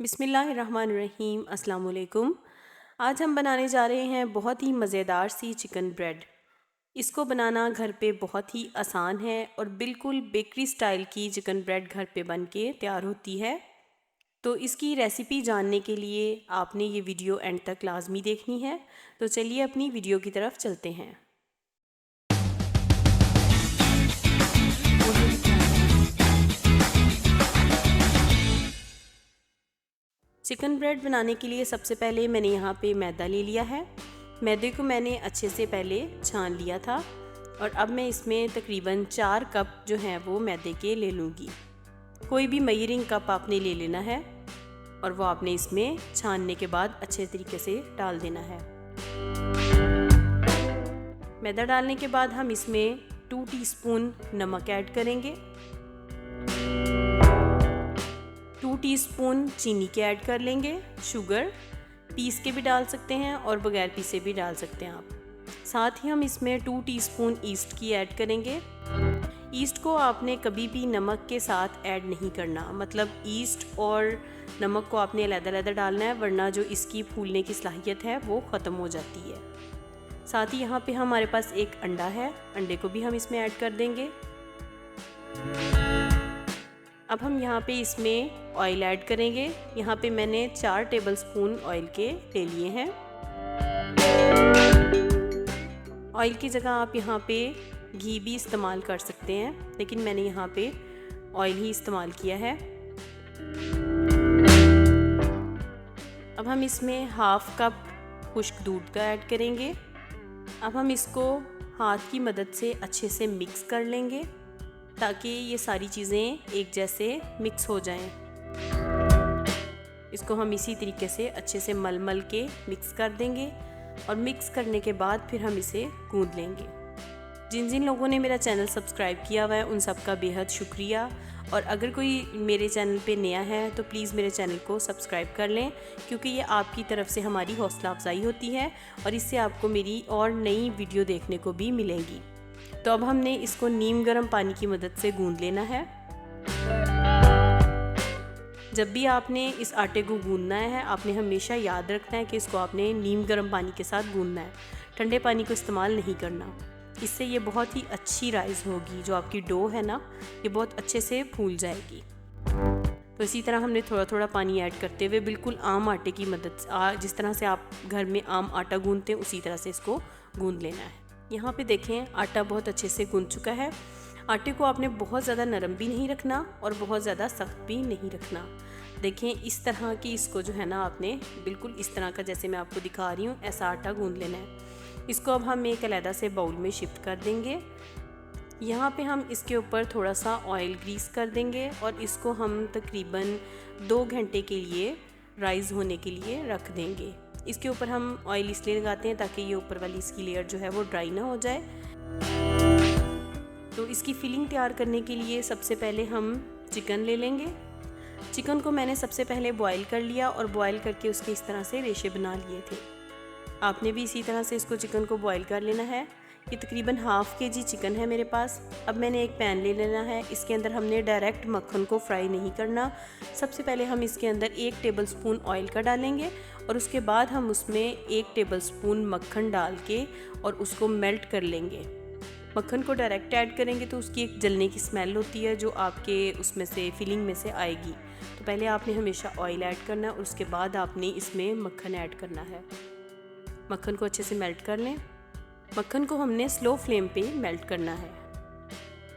बिस्मिल्लाहिर्रहमानिर्रहीम। अस्सलाम वालेकुम। आज हम बनाने जा रहे हैं बहुत ही मज़ेदार सी चिकन ब्रेड। इसको बनाना घर पे बहुत ही आसान है और बिल्कुल बेकरी स्टाइल की चिकन ब्रेड घर पे बन के तैयार होती है। तो इसकी रेसिपी जानने के लिए आपने ये वीडियो एंड तक लाजमी देखनी है। तो चलिए अपनी वीडियो की तरफ चलते हैं। चिकन ब्रेड बनाने के लिए सबसे पहले मैंने यहाँ पे मैदा ले लिया है। मैदे को मैंने अच्छे से पहले छान लिया था और अब मैं इसमें तकरीबन 4 कप जो हैं वो मैदे के ले लूँगी। कोई भी मेजरिंग कप आपने ले लेना है और वो आपने इसमें छानने के बाद अच्छे तरीके से डाल देना है। मैदा डालने के बाद हम इसमें 2 टीस्पून नमक ऐड करेंगे, 2 टीस्पून चीनी के ऐड कर लेंगे। शुगर पीस के भी डाल सकते हैं और बगैर पीसे भी डाल सकते हैं आप। साथ ही हम इसमें 2 टीस्पून ईस्ट की ऐड करेंगे। ईस्ट को आपने कभी भी नमक के साथ ऐड नहीं करना, मतलब ईस्ट और नमक को आपने अलग-अलग डालना है, वरना जो इसकी फूलने की सलाहियत है वो ख़त्म हो जाती है। साथ ही यहाँ पे हमारे पास एक अंडा है, अंडे को भी हम इसमें ऐड कर देंगे। अब हम यहाँ पे इसमें ऑयल ऐड करेंगे। यहाँ पे मैंने 4 टेबलस्पून ऑयल के ले लिए हैं। ऑयल की जगह आप यहाँ पे घी भी इस्तेमाल कर सकते हैं, लेकिन मैंने यहाँ पे ऑयल ही इस्तेमाल किया है। अब हम इसमें हाफ कप खुश्क दूध का ऐड करेंगे। अब हम इसको हाथ की मदद से अच्छे से मिक्स कर लेंगे ताकि ये सारी चीज़ें एक जैसे मिक्स हो जाएं। इसको हम इसी तरीके से अच्छे से मल के मिक्स कर देंगे और मिक्स करने के बाद फिर हम इसे गूंद लेंगे। जिन जिन लोगों ने मेरा चैनल सब्सक्राइब किया हुआ है उन सब का बेहद शुक्रिया, और अगर कोई मेरे चैनल पे नया है तो प्लीज़ मेरे चैनल को सब्सक्राइब कर लें, क्योंकि ये आपकी तरफ से हमारी हौसला अफजाई होती है और इससे आपको मेरी और नई वीडियो देखने को भी मिलेंगी। तो अब हमने इसको नीम गर्म पानी की मदद से गूंद लेना है। जब भी आपने इस आटे को गूंदना है, आपने हमेशा याद रखना है कि इसको आपने नीम गर्म पानी के साथ गूंदना है, ठंडे पानी को इस्तेमाल नहीं करना। इससे ये बहुत ही अच्छी राइस होगी। जो आपकी डो है ना, ये बहुत अच्छे से फूल जाएगी। तो इसी तरह हमने थोड़ा थोड़ा पानी ऐड करते हुए बिल्कुल आम आटे की मदद से, जिस तरह से आप घर में आम आटा गूंदते हैं उसी तरह से इसको गूंद लेना है। यहाँ पे देखें आटा बहुत अच्छे से गूंद चुका है। आटे को आपने बहुत ज़्यादा नरम भी नहीं रखना और बहुत ज़्यादा सख्त भी नहीं रखना। देखें इस तरह की इसको जो है ना, आपने बिल्कुल इस तरह का, जैसे मैं आपको दिखा रही हूँ, ऐसा आटा गूंद लेना है। इसको अब हम एक अलग से बाउल में शिफ्ट कर देंगे। यहाँ पे हम इसके ऊपर थोड़ा सा ऑयल ग्रीस कर देंगे और इसको हम तकरीबन 2 घंटे के लिए राइस होने के लिए रख देंगे। इसके ऊपर हम ऑयल इसलिए लगाते हैं ताकि ये ऊपर वाली इसकी लेयर जो है वो ड्राई ना हो जाए। तो इसकी फिलिंग तैयार करने के लिए सबसे पहले हम चिकन ले लेंगे। चिकन को मैंने सबसे पहले बॉईल कर लिया और बॉईल करके उसके इस तरह से रेशे बना लिए थे। आपने भी इसी तरह से इसको चिकन को बॉईल कर लेना है। ये तकरीबन हाफ केजी चिकन है मेरे पास। अब मैंने एक पैन ले लेना है। इसके अंदर हमने डायरेक्ट मक्खन को फ्राई नहीं करना। सबसे पहले हम इसके अंदर 1 टेबलस्पून ऑयल का डालेंगे और उसके बाद हम उसमें 1 टेबलस्पून मक्खन डाल के और उसको मेल्ट कर लेंगे। मक्खन को डायरेक्ट ऐड करेंगे तो उसकी एक जलने की स्मेल होती है जो आपके उसमें से फिलिंग में से आएगी। तो पहले आपने हमेशा ऑयल ऐड करना है और उसके बाद आपने इसमें मक्खन ऐड करना है। मक्खन को अच्छे से मेल्ट कर लें। मक्खन को हमने स्लो फ्लेम पे मेल्ट करना है।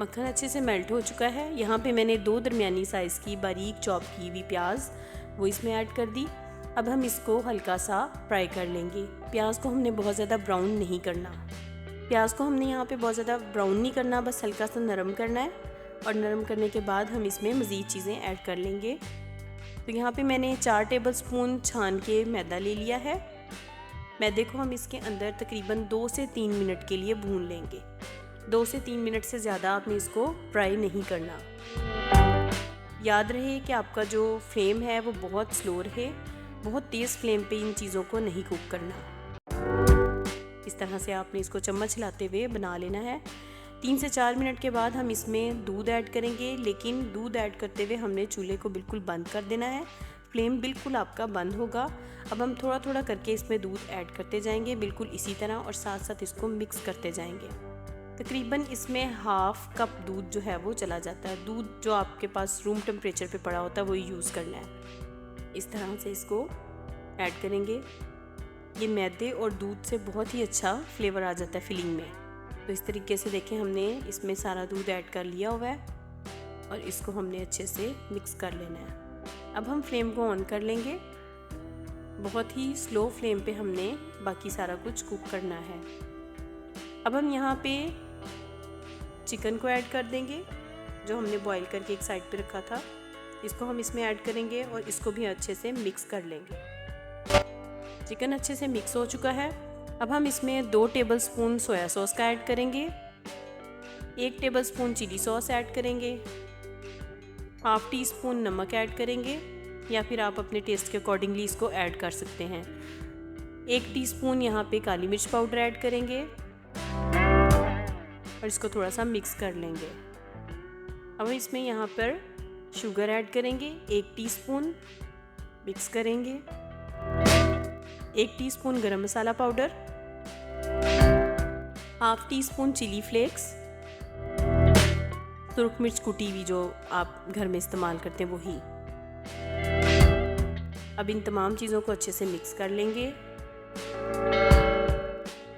मक्खन अच्छे से मेल्ट हो चुका है। यहाँ पे मैंने 2 दरमियानी साइज़ की बारीक चॉप की हुई प्याज वो इसमें ऐड कर दी। अब हम इसको हल्का सा फ्राई कर लेंगे। प्याज को हमने बहुत ज़्यादा ब्राउन नहीं करना। प्याज को हमने यहाँ पे बहुत ज़्यादा ब्राउन नहीं करना, बस हल्का सा नरम करना है। और नरम करने के बाद हम इसमें मज़ीद चीज़ें ऐड कर लेंगे। तो यहाँ पे मैंने 4 टेबलस्पून छान के मैदा ले लिया है। मैदे को हम इसके अंदर तकरीबन 2 से 3 मिनट के लिए भून लेंगे। 2 से 3 मिनट से ज़्यादा आपने इसको फ्राई नहीं करना। याद रहे कि आपका जो फ्लेम है वो बहुत स्लो रहे, बहुत तेज़ फ्लेम पे इन चीज़ों को नहीं कुक करना। इस तरह से आपने इसको चम्मच हिलाते हुए बना लेना है। 3 से 4 मिनट के बाद हम इसमें दूध ऐड करेंगे, लेकिन दूध ऐड करते हुए हमने चूल्हे को बिल्कुल बंद कर देना है फ्लेम बिल्कुल आपका बंद होगा। अब हम थोड़ा थोड़ा करके इसमें दूध ऐड करते जाएंगे, बिल्कुल इसी तरह, और साथ साथ इसको मिक्स करते जाएंगे। तकरीबन इसमें हाफ कप दूध जो है वो चला जाता है। दूध जो आपके पास रूम टेम्परेचर पे पड़ा होता है वही यूज़ करना है। इस तरह से इसको ऐड करेंगे। ये मैदे और दूध से बहुत ही अच्छा फ्लेवर आ जाता है फिलिंग में। तो इस तरीके से देखें, हमने इसमें सारा दूध ऐड कर लिया हुआ है और इसको हमने अच्छे से मिक्स कर लेना है। अब हम फ्लेम को ऑन कर लेंगे। बहुत ही स्लो फ्लेम पे हमने बाकी सारा कुछ कुक करना है। अब हम यहाँ पे चिकन को ऐड कर देंगे जो हमने बॉईल करके एक साइड पे रखा था। इसको हम इसमें ऐड करेंगे और इसको भी अच्छे से मिक्स कर लेंगे। चिकन अच्छे से मिक्स हो चुका है। अब हम इसमें 2 टेबलस्पून सोया सॉस का ऐड करेंगे, 1 टेबलस्पून चिली सॉस ऐड करेंगे, हाफ टी स्पून नमक ऐड करेंगे, या फिर आप अपने टेस्ट के अकॉर्डिंगली इसको ऐड कर सकते हैं। 1 टीस्पून यहाँ पे काली मिर्च पाउडर ऐड करेंगे और इसको थोड़ा सा मिक्स कर लेंगे। अब इसमें यहाँ पर शुगर ऐड करेंगे 1 टीस्पून, मिक्स करेंगे। 1 teaspoon garam masala powder, half teaspoon chilli flakes, सुरख मिर्च कुटी हुई जो आप घर में इस्तेमाल करते हैं वही। अब इन तमाम चीज़ों को अच्छे से मिक्स कर लेंगे।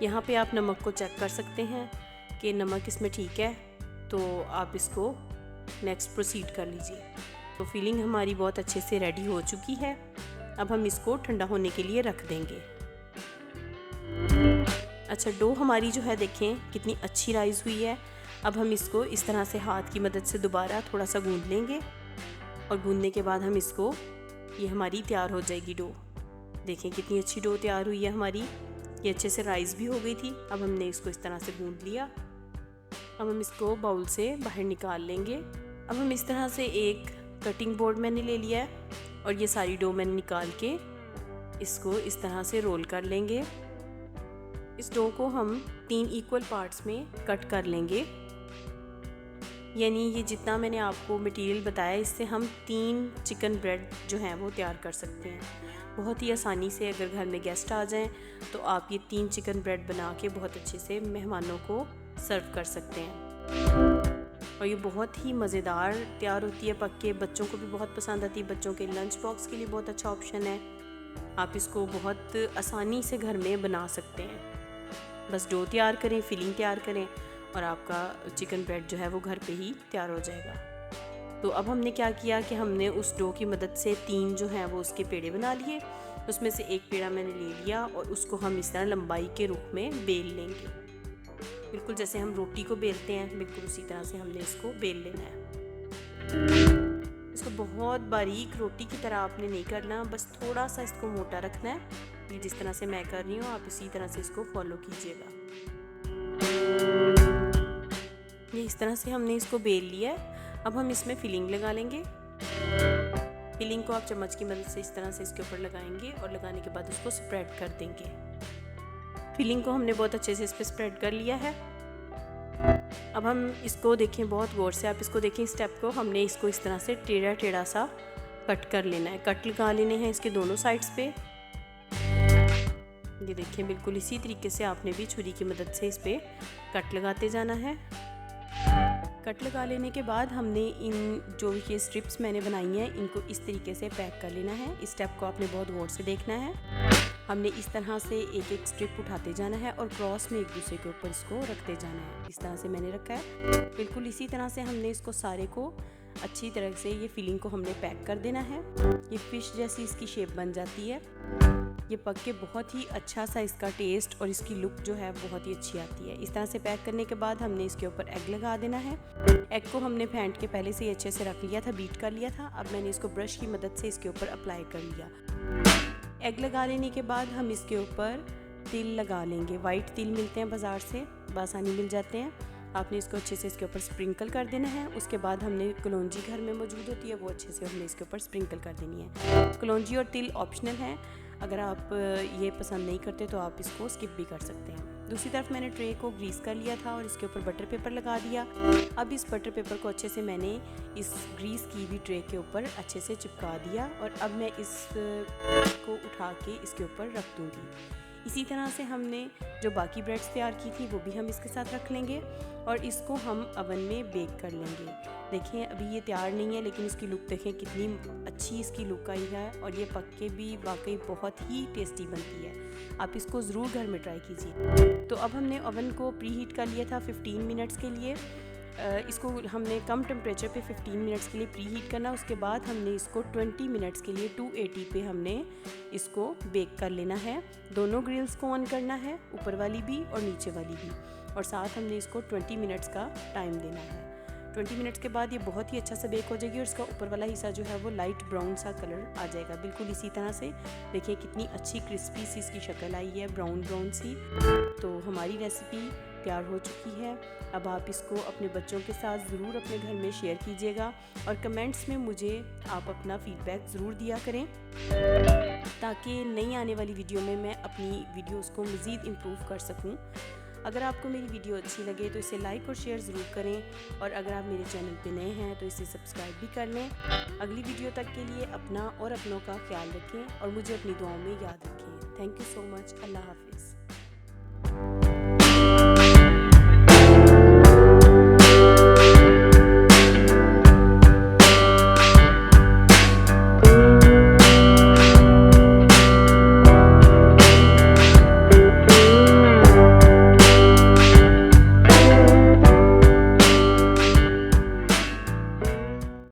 यहाँ पे आप नमक को चेक कर सकते हैं कि नमक इसमें ठीक है, तो आप इसको नेक्स्ट प्रोसीड कर लीजिए। तो फिलिंग हमारी बहुत अच्छे से रेडी हो चुकी है। अब हम इसको ठंडा होने के लिए रख देंगे। अच्छा, डो हमारी जो है देखें कितनी अच्छी राइज हुई है। अब हम इसको इस तरह से हाथ की मदद से दोबारा थोड़ा सा गूंद लेंगे और गूंदने के बाद हम इसको, ये हमारी तैयार हो जाएगी डो। देखें कितनी अच्छी डो तैयार हुई है हमारी, ये अच्छे से राइज भी हो गई थी। अब हमने इसको इस तरह से गूंद लिया। अब हम इसको बाउल से बाहर निकाल लेंगे। अब हम इस तरह से एक कटिंग बोर्ड मैंने ले लिया है और ये सारी डो मैंने निकाल के इसको इस तरह से रोल कर लेंगे। इस डो को हम 3 इक्वल पार्ट्स में कट कर लेंगे। यानी ये जितना मैंने आपको मटेरियल बताया, इससे हम 3 चिकन ब्रेड जो हैं वो तैयार कर सकते हैं बहुत ही आसानी से। अगर घर में गेस्ट आ जाएं तो आप ये 3 चिकन ब्रेड बना के बहुत अच्छे से मेहमानों को सर्व कर सकते हैं। और ये बहुत ही मज़ेदार तैयार होती है, पक के बच्चों को भी बहुत पसंद आती है। बच्चों के लंच बॉक्स के लिए बहुत अच्छा ऑप्शन है। आप इसको बहुत आसानी से घर में बना सकते हैं। बस डो तैयार करें, फिलिंग तैयार करें और आपका चिकन ब्रेड जो है वो घर पे ही तैयार हो जाएगा। तो अब हमने क्या किया कि हमने उस डो की मदद से 3 जो हैं वो उसके पेड़े बना लिए। उसमें से एक पेड़ा मैंने ले लिया और उसको हम इस तरह लंबाई के रुख में बेल लेंगे। बिल्कुल जैसे हम रोटी को बेलते हैं, बिल्कुल उसी तरह से हमने इसको बेल लेना है। इसको बहुत बारीक रोटी की तरह आपने नहीं करना, बस थोड़ा सा इसको मोटा रखना है। ये जिस तरह से मैं कर रही हूँ आप इसी तरह से इसको फॉलो कीजिएगा। ये इस तरह से हमने इसको बेल लिया है। अब हम इसमें फिलिंग लगा लेंगे। फिलिंग को आप चम्मच की मदद से इस तरह से इसके ऊपर लगाएंगे और लगाने के बाद उसको स्प्रेड कर देंगे। फिलिंग को हमने बहुत अच्छे से इस पर स्प्रेड कर लिया है। अब हम इसको देखें बहुत गौर से, आप इसको देखें इस स्टेप को। हमने इसको इस तरह से टेढ़ा टेढ़ा सा कट कर लेना है, कट लगा लेने हैं इसके दोनों साइड्स पे। ये देखें बिल्कुल इसी तरीके से आपने भी छुरी की मदद से इस पे कट लगाते जाना है। कट लगा लेने के बाद हमने इन जो ये स्ट्रिप्स मैंने बनाई हैं इनको इस तरीके से पैक कर लेना है। इस स्टेप को आपने बहुत गौर से देखना है। हमने इस तरह से एक एक स्ट्रिप उठाते जाना है और क्रॉस में एक दूसरे के ऊपर इसको रखते जाना है। इस तरह से मैंने रखा है। बिल्कुल इसी तरह से हमने इसको सारे को अच्छी तरह से ये फिलिंग को हमने पैक कर देना है। ये फिश जैसी इसकी शेप बन जाती है। ये पक के बहुत ही अच्छा सा इसका टेस्ट और इसकी लुक जो है बहुत ही अच्छी आती है। इस तरह से पैक करने के बाद हमने इसके ऊपर एग लगा देना है। एग को हमने फेंट के पहले से ही अच्छे से रख लिया था, बीट कर लिया था। अब मैंने इसको ब्रश की मदद से इसके ऊपर अप्लाई कर लिया। एग लगा लेने के बाद हम इसके ऊपर तिल लगा लेंगे। वाइट तिल मिलते हैं बाज़ार से, बआसानी मिल जाते हैं। आपने इसको अच्छे से इसके ऊपर स्प्रिंकल कर देना है। उसके बाद हमने कलौंजी घर में मौजूद होती है, वो अच्छे से हमने इसके ऊपर स्प्रिंकल कर देनी है। कलौंजी और तिल ऑप्शनल हैं, अगर आप ये पसंद नहीं करते तो आप इसको स्किप भी कर सकते हैं। दूसरी तरफ मैंने ट्रे को ग्रीस कर लिया था और इसके ऊपर बटर पेपर लगा दिया। अब इस बटर पेपर को अच्छे से मैंने इस ग्रीस की हुई ट्रे के ऊपर अच्छे से चिपका दिया और अब मैं इस को उठा के इसके ऊपर रख दूँगी। इसी तरह से हमने जो बाकी ब्रेड्स तैयार की थी वो भी हम इसके साथ रख लेंगे और इसको हम अवन में बेक कर लेंगे। देखें अभी ये तैयार नहीं है, लेकिन इसकी लुक देखें कितनी अच्छी इसकी लुक आई है और ये पक के भी वाकई बहुत ही टेस्टी बनती है। आप इसको ज़रूर घर में ट्राई कीजिए। तो अब हमने ओवन को प्री हीट कर लिया था 15 मिनट्स के लिए। इसको हमने कम टेम्परेचर पे 15 मिनट्स के लिए प्री हीट करना। उसके बाद हमने इसको 20 मिनट्स के लिए 280 पे हमने इसको बेक कर लेना है। दोनों ग्रिल्स को ऑन करना है, ऊपर वाली भी और नीचे वाली भी, और साथ हमने इसको 20 मिनट्स का टाइम देना है। 20 मिनट्स के बाद ये बहुत ही अच्छा सा बेक हो जाएगी और इसका ऊपर वाला हिस्सा जो है वो लाइट ब्राउन सा कलर आ जाएगा। बिल्कुल इसी तरह से देखिए कितनी अच्छी क्रिस्पी सी इसकी शक्ल आई है, ब्राउन ब्राउन सी। तो हमारी रेसिपी तैयार हो चुकी है। अब आप इसको अपने बच्चों के साथ ज़रूर अपने घर में शेयर कीजिएगा और कमेंट्स में मुझे आप अपना फ़ीडबैक ज़रूर दिया करें, ताकि नई आने वाली वीडियो में मैं अपनी वीडियोस को मज़ीद इम्प्रूव कर सकूं। अगर आपको मेरी वीडियो अच्छी लगे तो इसे लाइक और शेयर ज़रूर करें, और अगर आप मेरे चैनल पे नए हैं तो इसे सब्सक्राइब भी कर लें। अगली वीडियो तक के लिए अपना और अपनों का ख्याल रखें और मुझे अपनी दुआओं में याद रखें। Thank you so much. अल्लाह हाफिज़।